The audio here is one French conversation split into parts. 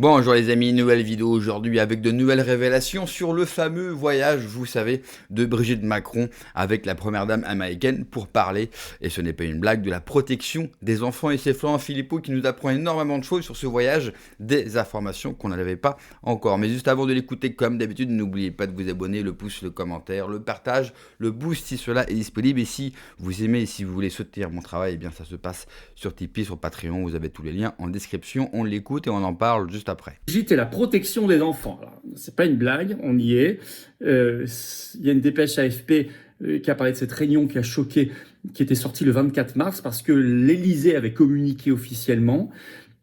Bonjour les amis, nouvelle vidéo aujourd'hui avec de nouvelles révélations sur le fameux voyage, vous savez, de Brigitte Macron avec la première dame américaine pour parler, et ce n'est pas une blague, de la protection des enfants. Et c'est Florent Philippot qui nous apprend énormément de choses sur ce voyage, des informations qu'on n'avait pas encore. Mais juste avant de l'écouter, comme d'habitude, n'oubliez pas de vous abonner, le pouce, le commentaire, le partage, le boost si cela est disponible. Et si vous aimez et si vous voulez soutenir mon travail, eh bien ça se passe sur Tipeee, sur Patreon, vous avez tous les liens en description. On l'écoute et on en parle juste après. Brigitte et la protection des enfants. C'est pas une blague, on y est. Il y a une dépêche AFP qui a parlé de cette réunion qui a choqué, qui était sortie le 24 mars parce que l'Élysée avait communiqué officiellement.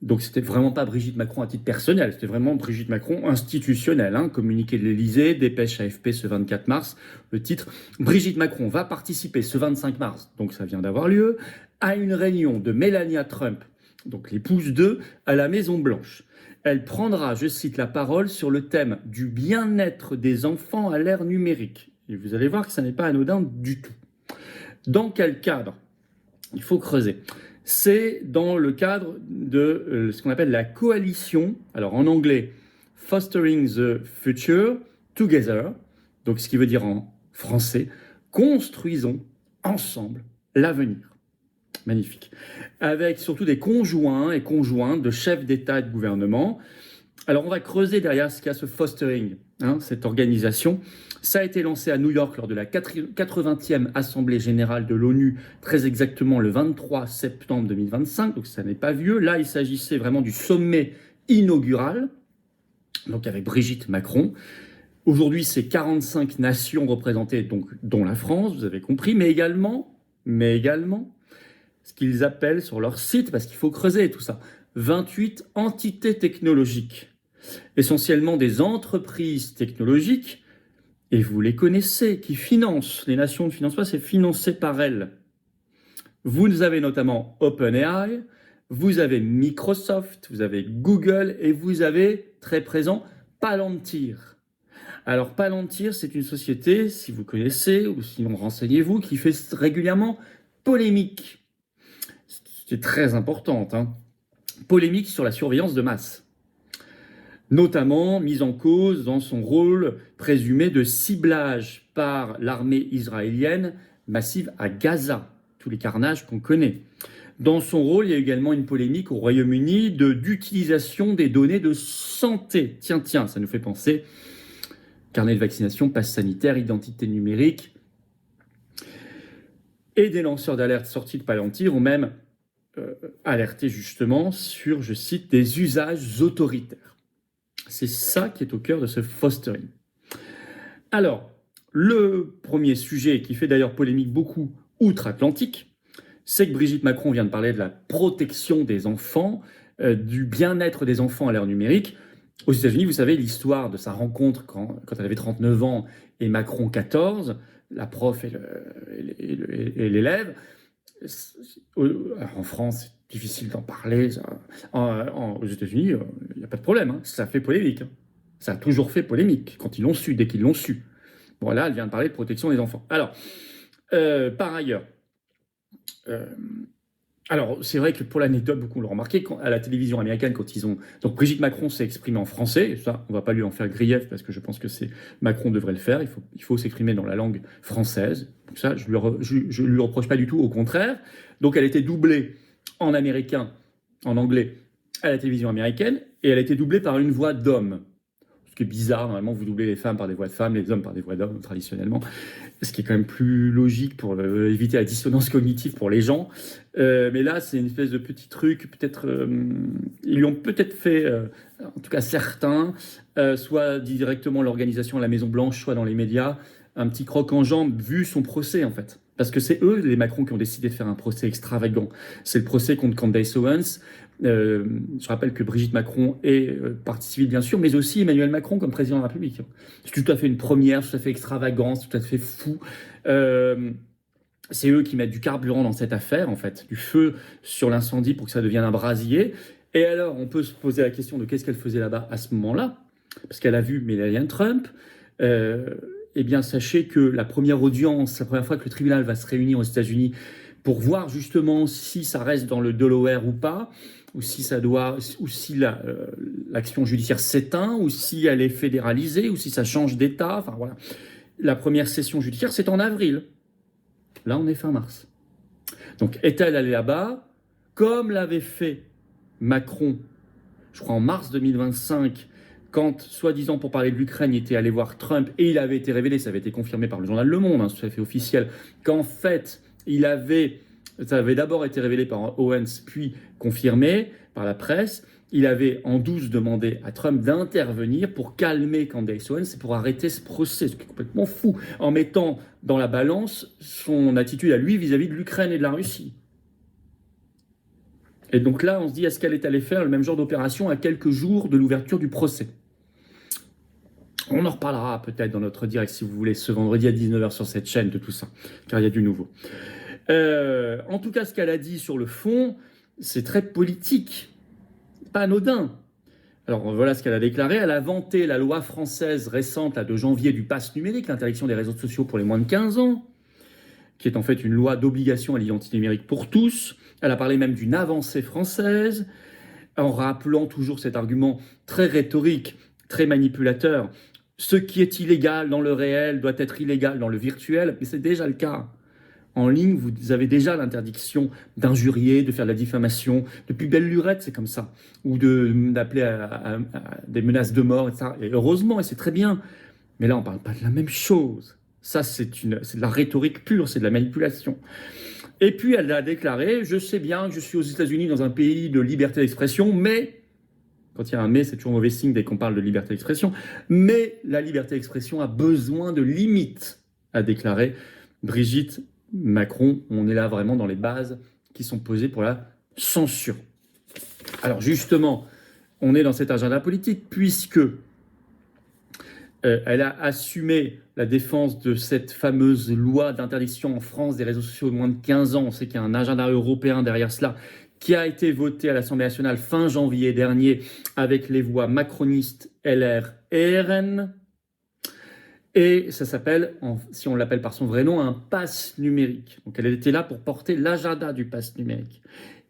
Donc c'était vraiment pas Brigitte Macron à titre personnel, c'était vraiment Brigitte Macron institutionnelle. Communiqué de l'Élysée, dépêche AFP ce 24 mars. Le titre: Brigitte Macron va participer ce 25 mars, donc ça vient d'avoir lieu, à une réunion de Melania Trump, donc l'épouse d'eux, à la Maison Blanche. Elle prendra, je cite, la parole sur le thème du bien-être des enfants à l'ère numérique. Et vous allez voir que ça n'est pas anodin du tout. Dans quel cadre? Il faut creuser. C'est dans le cadre de ce qu'on appelle la coalition, alors en anglais, Fostering the Future Together, donc ce qui veut dire en français, construisons ensemble l'avenir. Magnifique. Avec surtout des conjoints et conjointes de chefs d'État et de gouvernement. Alors on va creuser derrière ce qu'il y a, ce fostering, cette organisation. Ça a été lancé à New York lors de la 80e Assemblée Générale de l'ONU, très exactement le 23 septembre 2025, donc ça n'est pas vieux. Là, il s'agissait vraiment du sommet inaugural, donc avec Brigitte Macron. Aujourd'hui, c'est 45 nations représentées, donc, dont la France, vous avez compris, mais également ce qu'ils appellent sur leur site, parce qu'il faut creuser tout ça, 28 entités technologiques, essentiellement des entreprises technologiques, et vous les connaissez, qui financent. Les nations ne financent pas, c'est financé par elles. Vous avez notamment OpenAI, vous avez Microsoft, vous avez Google, et vous avez, très présent, Palantir. Alors Palantir, c'est une société, si vous connaissez, ou sinon renseignez-vous, qui fait régulièrement polémique. C'est très importante, polémique sur la surveillance de masse, notamment mise en cause dans son rôle présumé de ciblage par l'armée israélienne massive à Gaza, tous les carnages qu'on connaît. Dans son rôle, il y a également une polémique au Royaume-Uni d'utilisation des données de santé. Tiens, ça nous fait penser, carnet de vaccination, passe sanitaire, identité numérique. Et des lanceurs d'alerte sortis de Palantir ont même alerté justement sur, je cite, des usages autoritaires. C'est ça qui est au cœur de ce fostering. Alors, le premier sujet qui fait d'ailleurs polémique beaucoup outre-Atlantique, c'est que Brigitte Macron vient de parler de la protection des enfants, du bien-être des enfants à l'ère numérique. Aux États-Unis, vous savez l'histoire de sa rencontre quand elle avait 39 ans et Macron 14, la prof et l'élève. En France, c'est difficile d'en parler. Aux États-Unis, il n'y a pas de problème. Ça fait polémique. Ça a toujours fait polémique quand ils l'ont su, dès qu'ils l'ont su. Bon, là, elle vient de parler de protection des enfants. Alors, par ailleurs, alors c'est vrai que pour l'anecdote, beaucoup l'ont remarqué, à la télévision américaine, quand ils ont... Donc Brigitte Macron s'est exprimée en français, et ça, on ne va pas lui en faire grief, parce que je pense que Macron devrait le faire, il faut s'exprimer dans la langue française. Donc ça, je ne lui reproche pas du tout, au contraire. Donc elle a été doublée en américain, en anglais, à la télévision américaine, et elle a été doublée par une voix d'homme. Ce qui est bizarre, normalement vous doublez les femmes par des voix de femmes, les hommes par des voix d'hommes, traditionnellement. Ce qui est quand même plus logique pour éviter la dissonance cognitive pour les gens. Mais là, c'est une espèce de petit truc, peut-être... ils lui ont peut-être fait, en tout cas certains, soit directement l'organisation à la Maison-Blanche, soit dans les médias, un petit croc en jambe, vu son procès, en fait. Parce que c'est eux, les Macron, qui ont décidé de faire un procès extravagant. C'est le procès contre Candace Owens. Je rappelle que Brigitte Macron est partie civile, bien sûr, mais aussi Emmanuel Macron comme président de la République. C'est tout à fait une première, tout à fait extravagant, tout à fait fou. C'est eux qui mettent du carburant dans cette affaire, en fait, du feu sur l'incendie pour que ça devienne un brasier. Et alors, on peut se poser la question de qu'est-ce qu'elle faisait là-bas à ce moment-là, parce qu'elle a vu Melania Trump. Eh bien, sachez que la première audience, la première fois que le tribunal va se réunir aux États-Unis pour voir justement si ça reste dans le Delaware ou pas, ou si l'action judiciaire s'éteint, ou si elle est fédéralisée, ou si ça change d'État. Enfin voilà. La première session judiciaire, c'est en avril. Là, on est fin mars. Donc, est-elle allée là-bas, comme l'avait fait Macron, je crois en mars 2025, quand, soi-disant pour parler de l'Ukraine, il était allé voir Trump, et il avait été révélé, ça avait été confirmé par le journal Le Monde, hein, ça fait officiel, qu'en fait, ça avait d'abord été révélé par Owens, puis confirmé par la presse. Il avait en 12 demandé à Trump d'intervenir pour calmer Candace Owens et pour arrêter ce procès, ce qui est complètement fou, en mettant dans la balance son attitude à lui vis-à-vis de l'Ukraine et de la Russie. Et donc là, on se dit, est-ce qu'elle est allée faire le même genre d'opération à quelques jours de l'ouverture du procès? On en reparlera peut-être dans notre direct, si vous voulez, ce vendredi à 19h sur cette chaîne, de tout ça, car il y a du nouveau. En tout cas, ce qu'elle a dit sur le fond, c'est très politique, pas anodin. Alors voilà ce qu'elle a déclaré. Elle a vanté la loi française récente là, de janvier du pass numérique, l'interdiction des réseaux sociaux pour les moins de 15 ans, qui est en fait une loi d'obligation à l'identité numérique pour tous. Elle a parlé même d'une avancée française, en rappelant toujours cet argument très rhétorique, très manipulateur. Ce qui est illégal dans le réel doit être illégal dans le virtuel, mais c'est déjà le cas. En ligne, vous avez déjà l'interdiction d'injurier, de faire de la diffamation. Depuis belle lurette, c'est comme ça. Ou d'appeler à des menaces de mort, etc. Et heureusement, et c'est très bien. Mais là, on ne parle pas de la même chose. Ça, c'est de la rhétorique pure, c'est de la manipulation. Et puis, elle a déclaré, je sais bien que je suis aux États-Unis dans un pays de liberté d'expression, mais, quand il y a un mais, c'est toujours mauvais signe dès qu'on parle de liberté d'expression, mais la liberté d'expression a besoin de limites, a déclaré Brigitte Macron. On est là vraiment dans les bases qui sont posées pour la censure. Alors justement, on est dans cet agenda politique puisque elle a assumé la défense de cette fameuse loi d'interdiction en France des réseaux sociaux de moins de 15 ans. On sait qu'il y a un agenda européen derrière cela qui a été voté à l'Assemblée nationale fin janvier dernier avec les voix macronistes LR et RN. Et ça s'appelle, si on l'appelle par son vrai nom, un pass numérique. Donc elle était là pour porter l'agenda du pass numérique.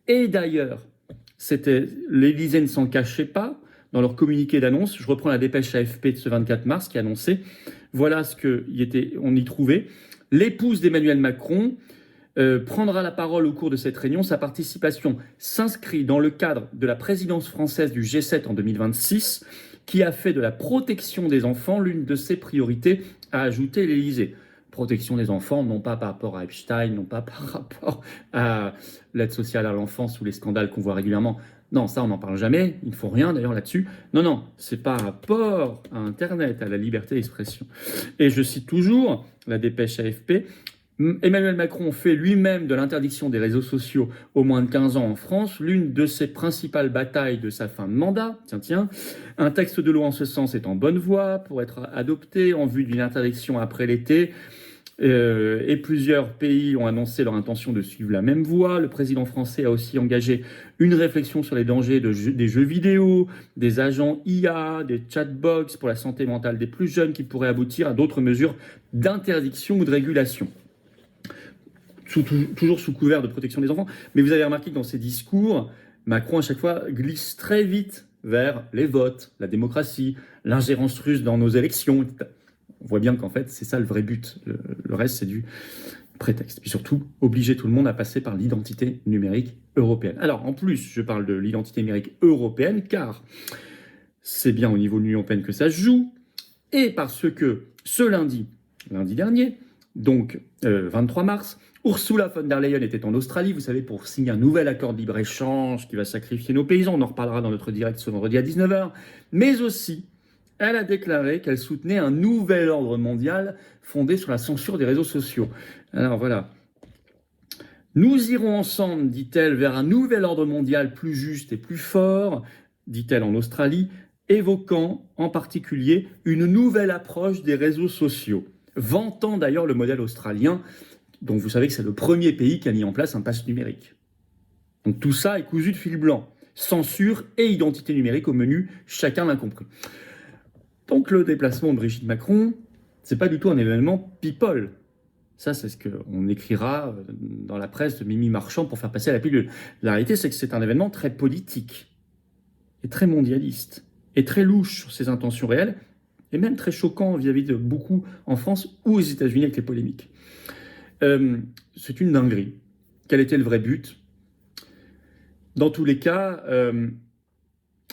Et d'ailleurs, l'Élysée ne s'en cachait pas. Dans leur communiqué d'annonce, je reprends la dépêche AFP de ce 24 mars qui annonçait, voilà ce qu'on y trouvait. L'épouse d'Emmanuel Macron prendra la parole au cours de cette réunion. Sa participation s'inscrit dans le cadre de la présidence française du G7 en 2026, qui a fait de la protection des enfants l'une de ses priorités, a ajouté l'Élysée. Protection des enfants, non pas par rapport à Epstein, non pas par rapport à l'aide sociale à l'enfance ou les scandales qu'on voit régulièrement. Non, ça, on n'en parle jamais. Il ne faut rien, d'ailleurs, là-dessus. Non, c'est par rapport à Internet, à la liberté d'expression. Et je cite toujours la dépêche AFP. Emmanuel Macron fait lui-même de l'interdiction des réseaux sociaux aux moins de 15 ans en France l'une de ses principales batailles de sa fin de mandat. Tiens, un texte de loi en ce sens est en bonne voie pour être adopté en vue d'une interdiction après l'été. Et plusieurs pays ont annoncé leur intention de suivre la même voie. Le président français a aussi engagé une réflexion sur les dangers des jeux vidéo, des agents IA, des chatbox pour la santé mentale des plus jeunes qui pourraient aboutir à d'autres mesures d'interdiction ou de régulation. Toujours sous couvert de protection des enfants. Mais vous avez remarqué que dans ses discours, Macron à chaque fois glisse très vite vers les votes, la démocratie, l'ingérence russe dans nos élections, etc. On voit bien qu'en fait, c'est ça le vrai but. Le reste, c'est du prétexte. Puis surtout, obliger tout le monde à passer par l'identité numérique européenne. Alors, en plus, je parle de l'identité numérique européenne, car c'est bien au niveau de l'Union européenne que ça se joue, et parce que ce lundi dernier, donc 23 mars, Ursula von der Leyen était en Australie, vous savez, pour signer un nouvel accord de libre-échange qui va sacrifier nos paysans. On en reparlera dans notre direct ce vendredi à 19h. Mais aussi, elle a déclaré qu'elle soutenait un nouvel ordre mondial fondé sur la censure des réseaux sociaux. Alors voilà. Nous irons ensemble, dit-elle, vers un nouvel ordre mondial plus juste et plus fort, dit-elle en Australie, évoquant en particulier une nouvelle approche des réseaux sociaux, vantant d'ailleurs le modèle australien, dont vous savez que c'est le premier pays qui a mis en place un pass numérique. Donc tout ça est cousu de fil blanc. Censure et identité numérique au menu, chacun l'a compris. Donc le déplacement de Brigitte Macron, c'est pas du tout un événement people. Ça, c'est ce qu'on écrira dans la presse de Mimi Marchand pour faire passer la pilule. La réalité, c'est que c'est un événement très politique et très mondialiste et très louche sur ses intentions réelles et même très choquant vis-à-vis de beaucoup en France ou aux États-Unis avec les polémiques. C'est une dinguerie. Quel était le vrai but? Dans tous les cas,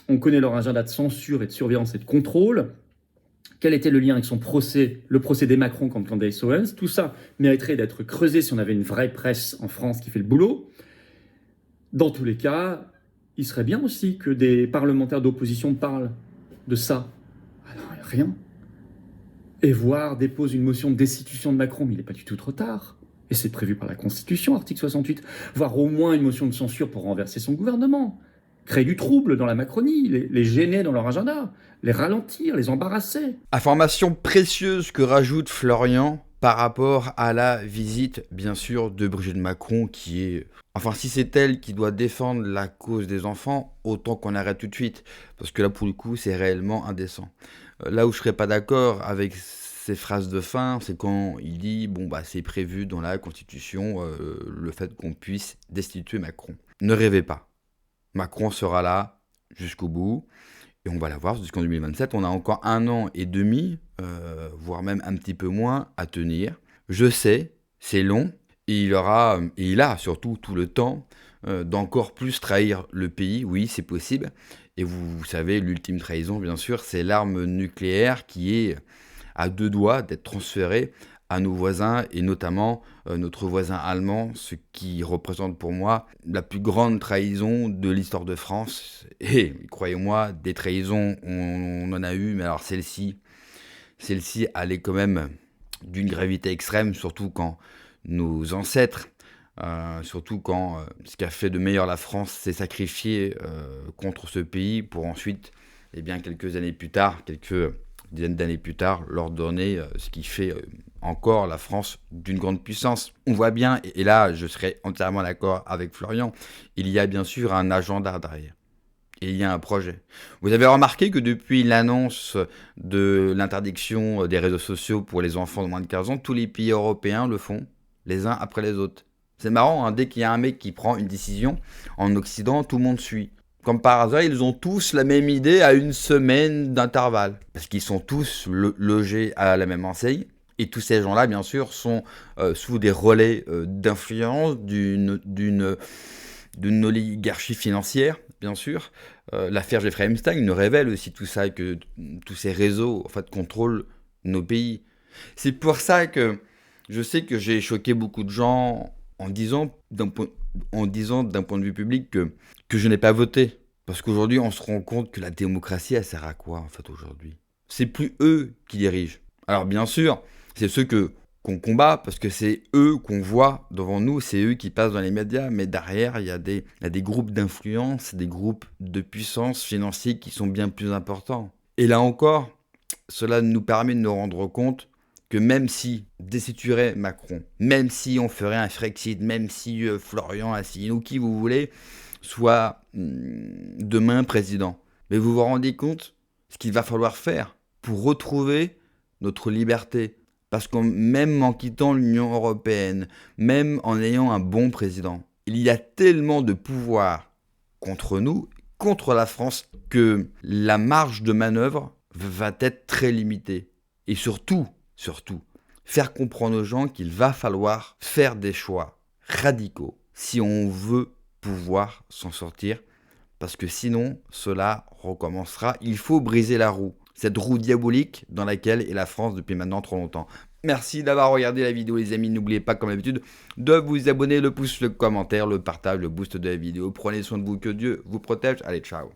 on connaît leur agenda de censure et de surveillance et de contrôle. Quel était le lien avec son procès, le procédé Macron contre Candace Owens? Tout ça mériterait d'être creusé si on avait une vraie presse en France qui fait le boulot. Dans tous les cas, il serait bien aussi que des parlementaires d'opposition parlent de ça. Alors, rien. Et voire déposent une motion de destitution de Macron, mais il n'est pas du tout trop tard. Et c'est prévu par la Constitution, article 68. Voire au moins une motion de censure pour renverser son gouvernement. Créer du trouble dans la Macronie, les gêner dans leur agenda, les ralentir, les embarrasser. Information précieuse que rajoute Florian par rapport à la visite, bien sûr, de Brigitte Macron, qui est... Enfin, si c'est elle qui doit défendre la cause des enfants, autant qu'on arrête tout de suite. Parce que là, pour le coup, c'est réellement indécent. Là où je serais pas d'accord avec ces phrases de fin, c'est quand il dit, bon, bah, c'est prévu dans la Constitution, le fait qu'on puisse destituer Macron. Ne rêvez pas. Macron sera là jusqu'au bout et on va la voir jusqu'en 2027. On a encore 1 an et demi, voire même un petit peu moins à tenir. Je sais, c'est long et il a surtout tout le temps d'encore plus trahir le pays. Oui, c'est possible. Et vous savez, l'ultime trahison, bien sûr, c'est l'arme nucléaire qui est à 2 doigts d'être transférée à nos voisins et notamment notre voisin allemand, ce qui représente pour moi la plus grande trahison de l'histoire de France. Et croyez-moi, des trahisons, on en a eu, mais alors celle-ci, elle est quand même d'une gravité extrême, surtout quand nos ancêtres, surtout quand ce qui a fait de meilleur la France s'est sacrifié contre ce pays pour ensuite, eh bien, quelques dizaines d'années plus tard, leur donner ce qui fait encore la France d'une grande puissance. On voit bien, et là je serais entièrement d'accord avec Florian, il y a bien sûr un agenda derrière. Et il y a un projet. Vous avez remarqué que depuis l'annonce de l'interdiction des réseaux sociaux pour les enfants de moins de 15 ans, tous les pays européens le font, les uns après les autres. C'est marrant, hein, dès qu'il y a un mec qui prend une décision, en Occident, tout le monde suit. Comme par hasard, ils ont tous la même idée à 1 semaine d'intervalle. Parce qu'ils sont tous logés à la même enseigne. Et tous ces gens-là, bien sûr, sont sous des relais d'influence d'une oligarchie financière, bien sûr. L'affaire Jeffrey Epstein nous révèle aussi tout ça, que tous ces réseaux en fait, contrôlent nos pays. C'est pour ça que je sais que j'ai choqué beaucoup de gens en disant d'un point de vue public que je n'ai pas voté. Parce qu'aujourd'hui, on se rend compte que la démocratie, elle sert à quoi, en fait, aujourd'hui? C'est plus eux qui dirigent. Alors, bien sûr, c'est ceux qu'on combat, parce que c'est eux qu'on voit devant nous, c'est eux qui passent dans les médias, mais derrière, il y a des groupes d'influence, des groupes de puissance financiers qui sont bien plus importants. Et là encore, cela nous permet de nous rendre compte que même si destituerait Macron, même si on ferait un Frexit, même si Florian Asselineau, qui vous voulez, soit demain président, mais vous vous rendez compte ce qu'il va falloir faire pour retrouver notre liberté. Parce que même en quittant l'Union européenne, même en ayant un bon président, il y a tellement de pouvoir contre nous, contre la France, que la marge de manœuvre va être très limitée. Et surtout, faire comprendre aux gens qu'il va falloir faire des choix radicaux si on veut pouvoir s'en sortir, parce que sinon, cela recommencera. Il faut briser la roue, cette roue diabolique dans laquelle est la France depuis maintenant trop longtemps. Merci d'avoir regardé la vidéo, les amis. N'oubliez pas, comme d'habitude, de vous abonner, le pouce, le commentaire, le partage, le boost de la vidéo. Prenez soin de vous, que Dieu vous protège. Allez, ciao.